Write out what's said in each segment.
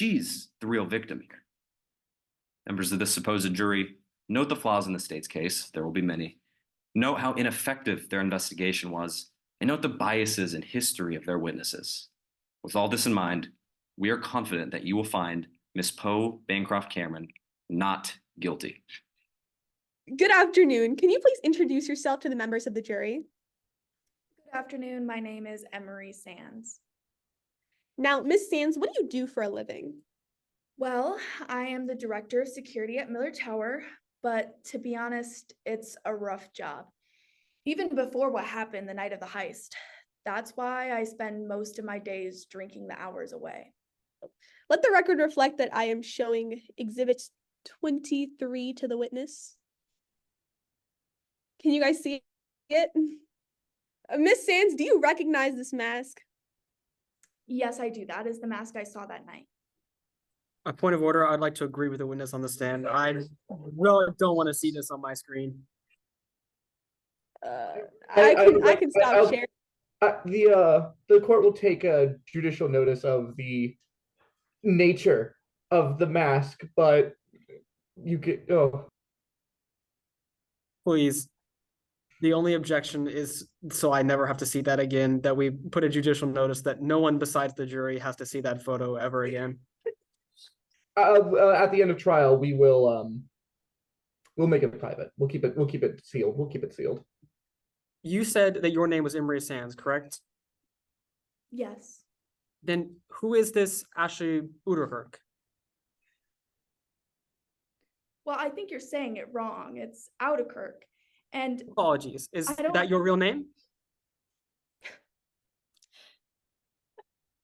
She's the real victim here. Members of this supposed jury, note the flaws in the state's case. There will be many. Note how ineffective their investigation was, and note the biases and history of their witnesses. With all this in mind, we are confident that you will find Miss Poe Bancroft Cameron not guilty. Good afternoon. Can you please introduce yourself to the members of the jury? Good afternoon. My name is Emery Sands. Now, Miss Sands, what do you do for a living? Well, I am the director of security at Miller Tower, but to be honest, it's a rough job. Even before what happened the night of the heist. That's why I spend most of my days drinking the hours away. Let the record reflect that I am showing Exhibit 23 to the witness. Can you guys see it? Miss Sands, do you recognize this mask? Yes, I do. That is the mask I saw that night. A point of order, I'd like to agree with the witness on the stand. I really don't want to see this on my screen. I can stop sharing. The court will take a judicial notice of the nature of the mask, but you get Please. The only objection is so I never have to see that again, that we put a judicial notice that no one besides the jury has to see that photo ever again. At the end of trial, we will we'll make it private. We'll keep it sealed. We'll keep it sealed. You said that your name was Emery Sands, correct? Yes. Then who is this Ashley Uark? Well, I think you're saying it wrong. It's Outakirk. And Apologies. Is that your real name?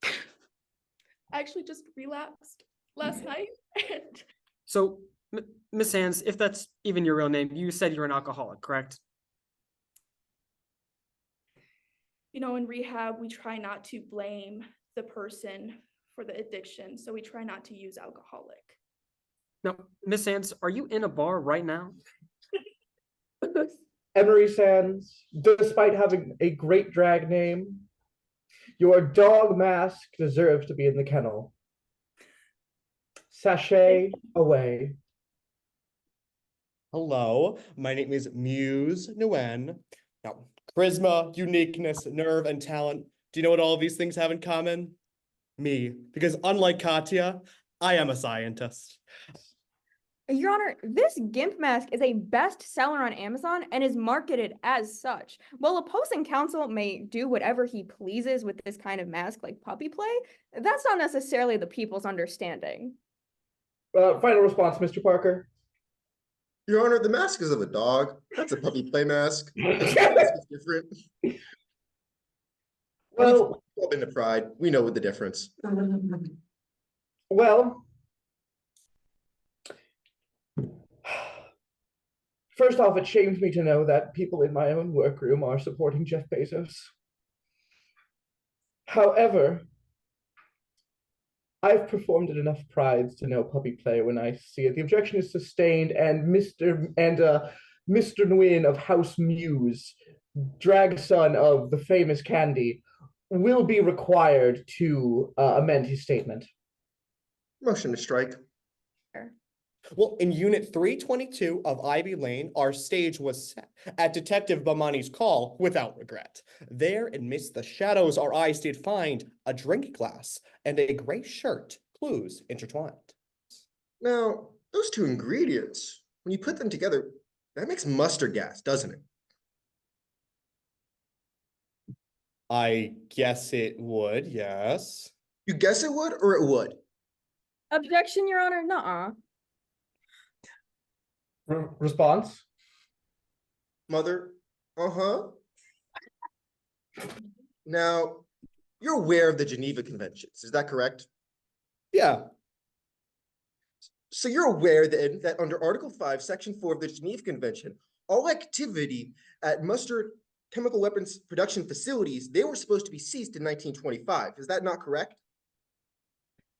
I actually just relapsed last night. So, Miss Sands, if that's even your real name, you said you're an alcoholic, correct? You know, in rehab, we try not to blame the person for the addiction, so we try not to use alcoholic. Now, Miss Sands, are you in a bar right now? Emery Sands, despite having a great drag name, your dog mask deserves to be in the kennel. Sashay away. Hello, my name is Muse Nguyen. Now, charisma, uniqueness, nerve, and talent. Do you know what all of these things have in common? Me, because unlike Katya, I am a scientist. Your Honor, this GIMP mask is a bestseller on Amazon and is marketed as such. While opposing counsel may do whatever he pleases with this kind of mask like puppy play, that's not necessarily the people's understanding. Final response, Mr. Parker. Your Honor, the mask is of a dog. That's a puppy play mask. It's different. Well, we've all been to Pride. We know what the difference. Well, first off, it shames me to know that people in my own workroom are supporting Jeff Bezos. However, I've performed at enough prides to know puppy play when I see it. The objection is sustained, and Mr. Nguyen of House Muse, drag son of the famous Candy, will be required to amend his statement. Motion to strike. Well, in Unit 322 of Ivy Lane, our stage was set at Detective Bamani's call without regret. There, amidst the shadows, our eyes did find a drink glass and a gray shirt, clues intertwined. Now, those two ingredients, when you put them together, that makes mustard gas, doesn't it? I guess it would, yes. You guess it would, or it would? Objection, Your Honor? Nuh-uh. Response? Mother, Now, you're aware of the Geneva Conventions, is that correct? Yeah. So you're aware that under Article 5, Section 4 of the Geneva Convention, all activity at mustard chemical weapons production facilities, they were supposed to be ceased in 1925. Is that not correct?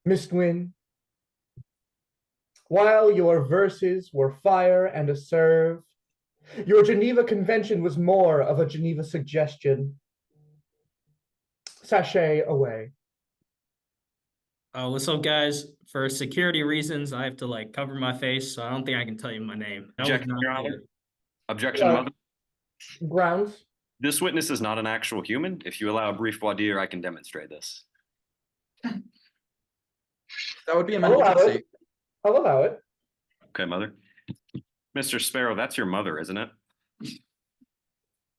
Miss Nguyen, while your verses were fire and a serve, your Geneva Convention was more of a Geneva suggestion. Sashay away. What's up, guys? For security reasons, I have to like cover my face, so I don't think I can tell you my name. That was Objection, not Your Honor. good. Objection, Mother. Grounds. This witness is not an actual human. If you allow a brief voir dire, I can demonstrate this. That would be a I'll mental allow consent. it. I'll allow it. Okay, Mother. Mr. Sparrow, that's your mother, isn't it?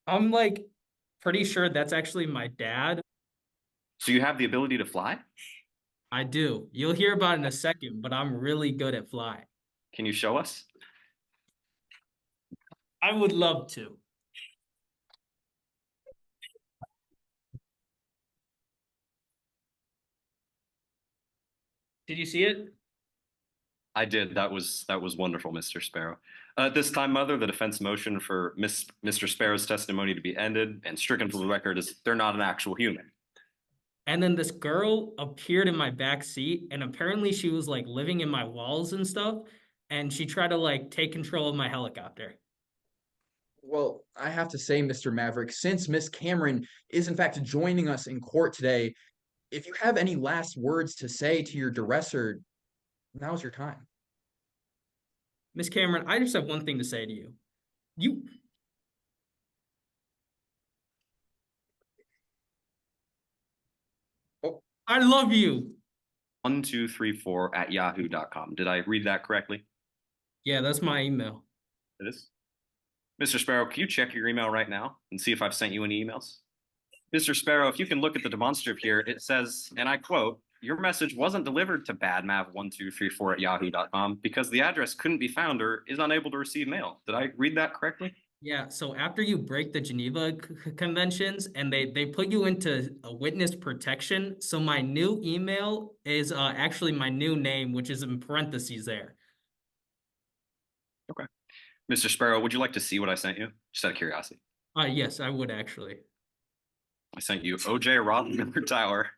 I'm like pretty sure that's actually my dad. So you have the ability to fly? I do. You'll hear about it in a second, but I'm really good at flying. Can you show us? I would love to. Did you see it? I did. That was wonderful, Mr. Sparrow. At this time, Mother, the defense motion for Mr. Sparrow's testimony to be ended and stricken from the record is they're not an actual human. And then this girl appeared in my back seat, and apparently she was like living in my walls and stuff, and she tried to like take control of my helicopter. Well, I have to say, Mr. Maverick, since Miss Cameron is in fact joining us in court today, if you have any last words to say to your dresser, now's your time. Miss Cameron, I just have one thing to say to you. Oh. I love you. 1234@yahoo.com. Did I read that correctly? Yeah, that's my email. It is. Mr. Sparrow, can you check your email right now and see if I've sent you any emails? Mr. Sparrow, if you can look at the demonstrative here, it says, and I quote, your message wasn't delivered to badmav1234@yahoo.com because the address couldn't be found or is unable to receive mail. Did I read that correctly? Yeah, so after you break the Geneva Conventions and they put you into a witness protection, so my new email is actually my new name, which is in parentheses there. Okay. Mr. Sparrow, would you like to see what I sent you? Just out of curiosity. Yes, I would actually. I sent you OJ Roth Miller Tower.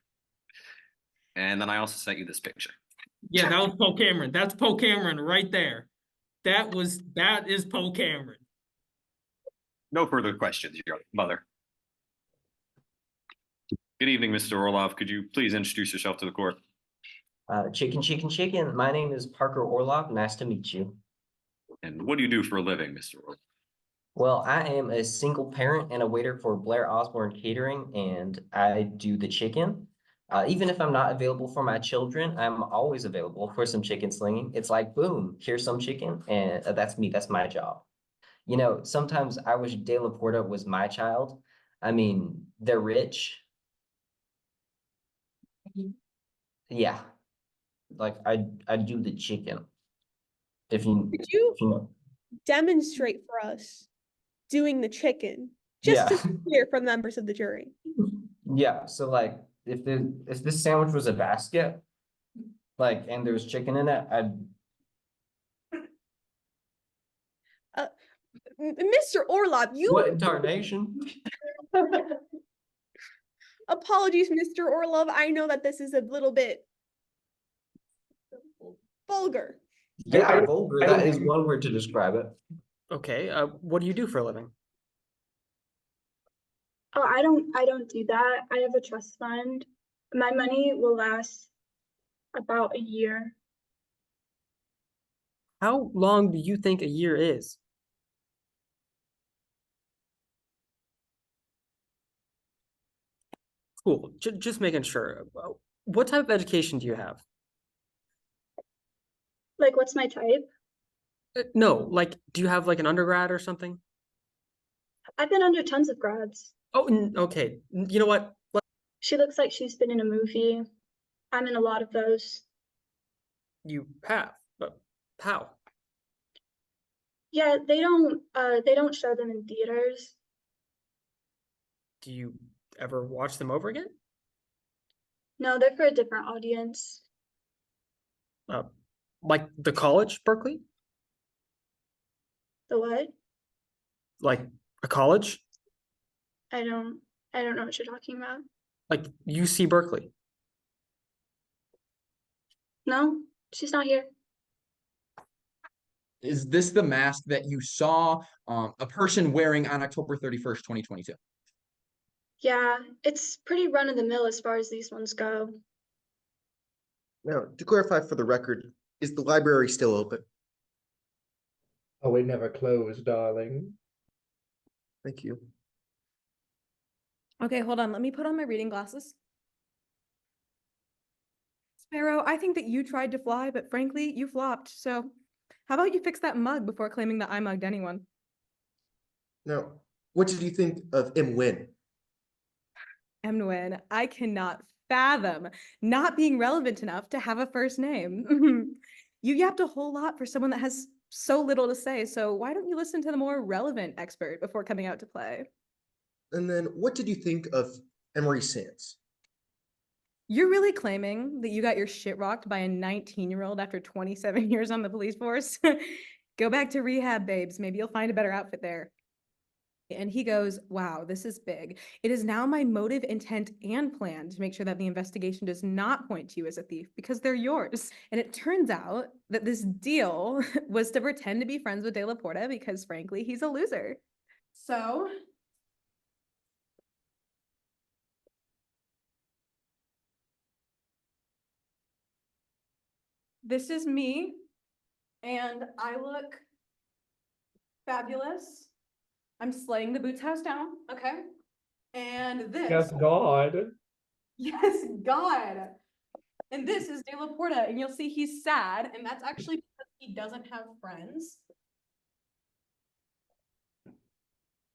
And then I also sent you this picture. Yeah, that was Poe Cameron. That's Poe Cameron right there. That is Poe Cameron. No further questions, Your Mother. Good evening, Mr. Orlov. Could you please introduce yourself to the court? Chicken, chicken, chicken. My name is Parker Orlov. Nice to meet you. And what do you do for a living, Mr. Orlov? Well, I am a single parent and a waiter for Blair Osborne Catering, and I do the chicken. Even if I'm not available for my children, I'm always available for some chicken slinging. It's like, boom, here's some chicken, and that's me. That's my job. You know, sometimes I wish De La Porta was my child. I mean, they're rich. Yeah, like I do the chicken. If you, Could you if you know. demonstrate for us doing the chicken, just Yeah. to hear from members of the jury? Yeah, so like if this sandwich was a basket, like and there was chicken in it, Mr. Orlov, you what incarnation? apologies, Mr. Orlov. I know that this is a little bit vulgar. Yeah, vulgar. That is one word to describe it. Okay, what do you do for a living? Oh, I don't do that. I have a trust fund. My money will last about a year. How long do you think a year is? Cool. Just making sure. What type of education do you have? Like, what's my type? No, like, do you have like an undergrad or something? I've been under tons of grads. Oh, okay. You know what? She looks like she's been in a movie. I'm in a lot of those. You have, but how? Yeah, they don't show them in theaters. Do you ever watch them over again? No, they're for a different audience. Like the college, Berkeley? The what? Like a college? I don't know what you're talking about. Like UC Berkeley? No, she's not here. Is this the mask that you saw a person wearing on October 31st, 2022? Yeah, it's pretty run of the mill as far as these ones go. Now, to clarify for the record, is the library still open? Oh, it never closed, darling. Thank you. Okay, hold on. Let me put on my reading glasses. Sparrow, I think that you tried to fly, but frankly, you flopped. So how about you fix that mug before claiming that I mugged anyone? Now, what did you think of Win? Emnwin, I cannot fathom not being relevant enough to have a first name. You yapped a whole lot for someone that has so little to say, so why don't you listen to the more relevant expert before coming out to play? And then what did you think of Emery Sands? You're really claiming that you got your shit rocked by a 19-year-old after 27 years on the police force? Go back to rehab, babes. Maybe you'll find a better outfit there. And he goes, wow, this is big. It is now my motive, intent, and plan to make sure that the investigation does not point to you as a thief because they're yours. And it turns out that this deal was to pretend to be friends with De La Porta because frankly, he's a loser. So this is me, and I look fabulous. I'm slaying the Boots house down, okay? And this, Yes, God. yes, God. And this is De La Porta, and you'll see he's sad, and that's actually because he doesn't have friends.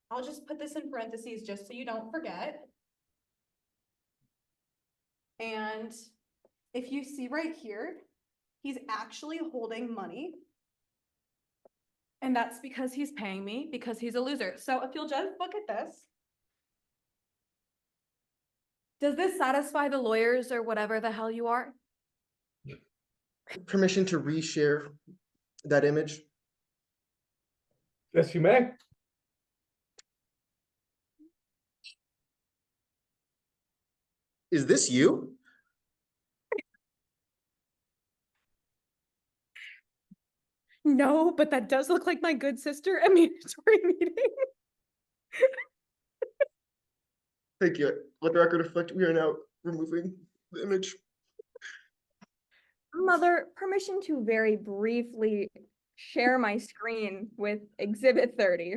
I'll just put this in parentheses just so you don't forget. And if you see right here, he's actually holding money. And that's because he's paying me because he's a loser. So if you'll just look at this. Does this satisfy the lawyers or whatever the hell you are? Permission to reshare that image? Yes, you may. Is this you? No, but that does look like my good sister at mandatory meeting. Thank you. Let the record reflect we are now removing the image. Mother, permission to very briefly share my screen with Exhibit 30.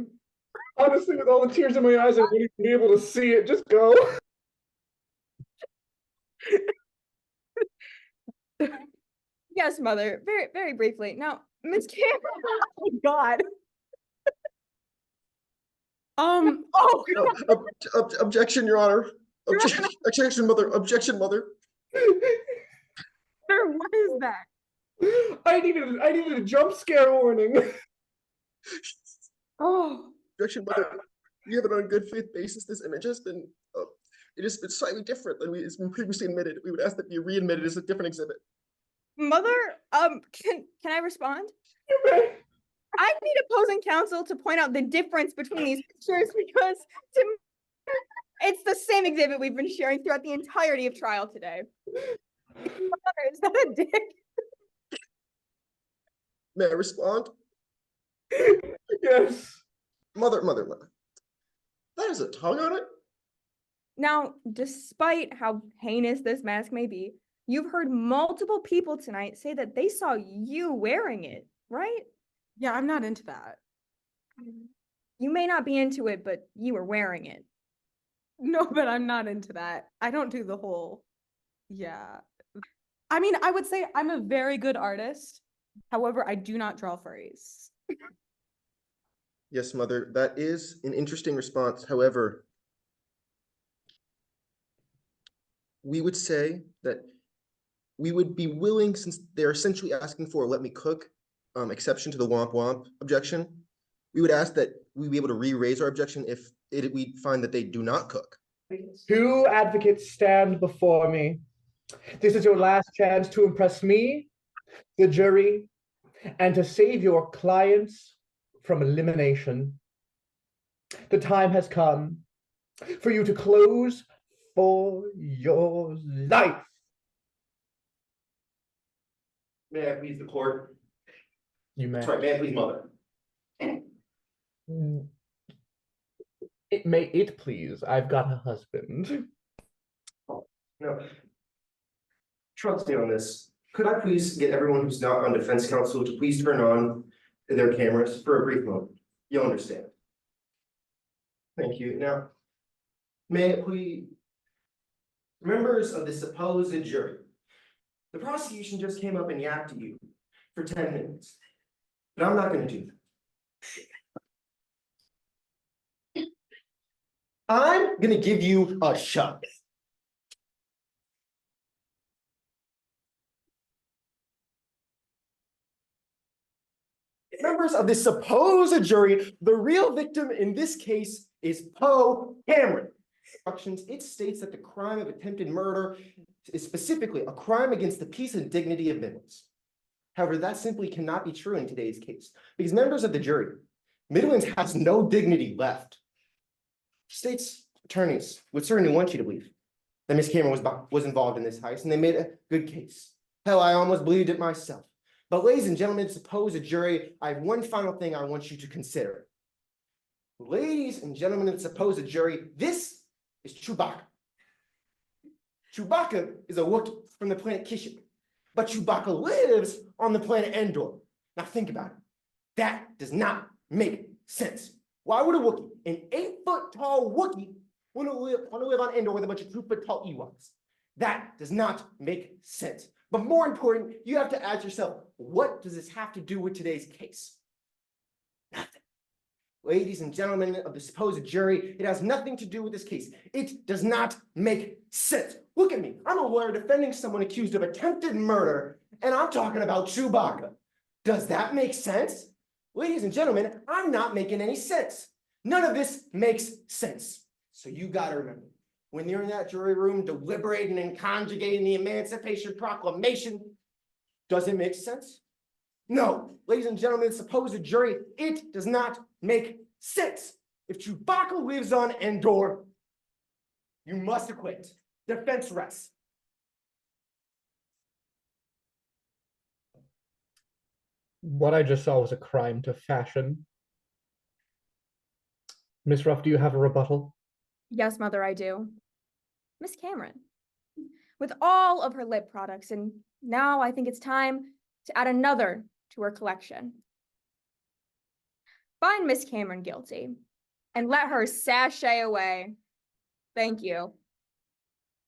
Honestly, with all the tears in my eyes, I wouldn't even be able to see it. Just go. Yes, Mother, very briefly. Now, Miss Cameron, oh my God. Oh, No, objection, Your Honor. Objection, Mother. Objection, Mother. Sir, what is that? I needed a jump scare warning. Oh, Objection, Mother. We have it on a good faith basis. This image has been, it has been slightly different than it's been previously admitted. We would ask that it be readmitted as a different exhibit. Mother, can I respond? You may. I need opposing counsel to point out the difference between these pictures because to me, it's the same exhibit we've been sharing throughout the entirety of trial today. Mother, is that a dick? May I respond? Yes. Mother. That is a tongue on it? Now, despite how heinous this mask may be, you've heard multiple people tonight say that they saw you wearing it, right? yeah, I'm not into that. You may not be into it, but you were wearing it. No, but I'm not into that. I don't do the whole, yeah. I mean, I would say I'm a very good artist. However, I do not draw furries. Yes, Mother. That is an interesting response. However, we would say that we would be willing, since they're essentially asking for a let me cook exception to the womp womp objection, we would ask that we be able to re-raise our objection if we find that they do not cook. Two advocates stand before me. This is your last chance to impress me, the jury, and to save your clients from elimination. The time has come for you to close for your life. May I please the court? You may. Sorry, may I please, Mother? May it please. I've got a husband. No. Trust me on this. Could I please get everyone who's not on defense counsel to please turn on their cameras for a brief moment? You'll understand. Thank you. Now, may it please, members of the supposed jury, the prosecution just came up and yapped at you for 10 minutes, but I'm not going to do that. I'm going to give you a shot. Members of the supposed jury, the real victim in this case is Poe Cameron. It states that the crime of attempted murder is specifically a crime against the peace and dignity of Midlands. However, that simply cannot be true in today's case, because members of the jury, Midlands has no dignity left. State's attorneys would certainly want you to believe that Miss Cameron was involved in this heist, and they made a good case. Hell, I almost believed it myself. But ladies and gentlemen, supposed jury, I have one final thing I want you to consider. Ladies and gentlemen of the supposed jury, this is Chewbacca. Chewbacca is a Wookiee from the planet Kashyyyk, but Chewbacca lives on the planet Endor. Now think about it. That does not make sense. Why would a Wookiee, an 8-foot-tall Wookiee, want to live on Endor with a bunch of 2-foot-tall Ewoks? That does not make sense. But more important, you have to ask yourself, what does this have to do with today's case? Nothing. Ladies and gentlemen of the supposed jury, it has nothing to do with this case. It does not make sense. Look at me. I'm a lawyer defending someone accused of attempted murder, and I'm talking about Chewbacca. Does that make sense? Ladies and gentlemen, I'm not making any sense. None of this makes sense. So you got to remember, when you're in that jury room deliberating and conjugating the Emancipation Proclamation, does it make sense? No, ladies and gentlemen, supposed jury, it does not make sense. If Chewbacca lives on Endor, you must acquit. Defense rests. What I just saw was a crime to fashion. Miss Ruff, do you have a rebuttal? Yes, Mother, I do. Miss Cameron, with all of her lip products, and now I think it's time to add another to her collection. Find Miss Cameron guilty and let her sashay away. Thank you.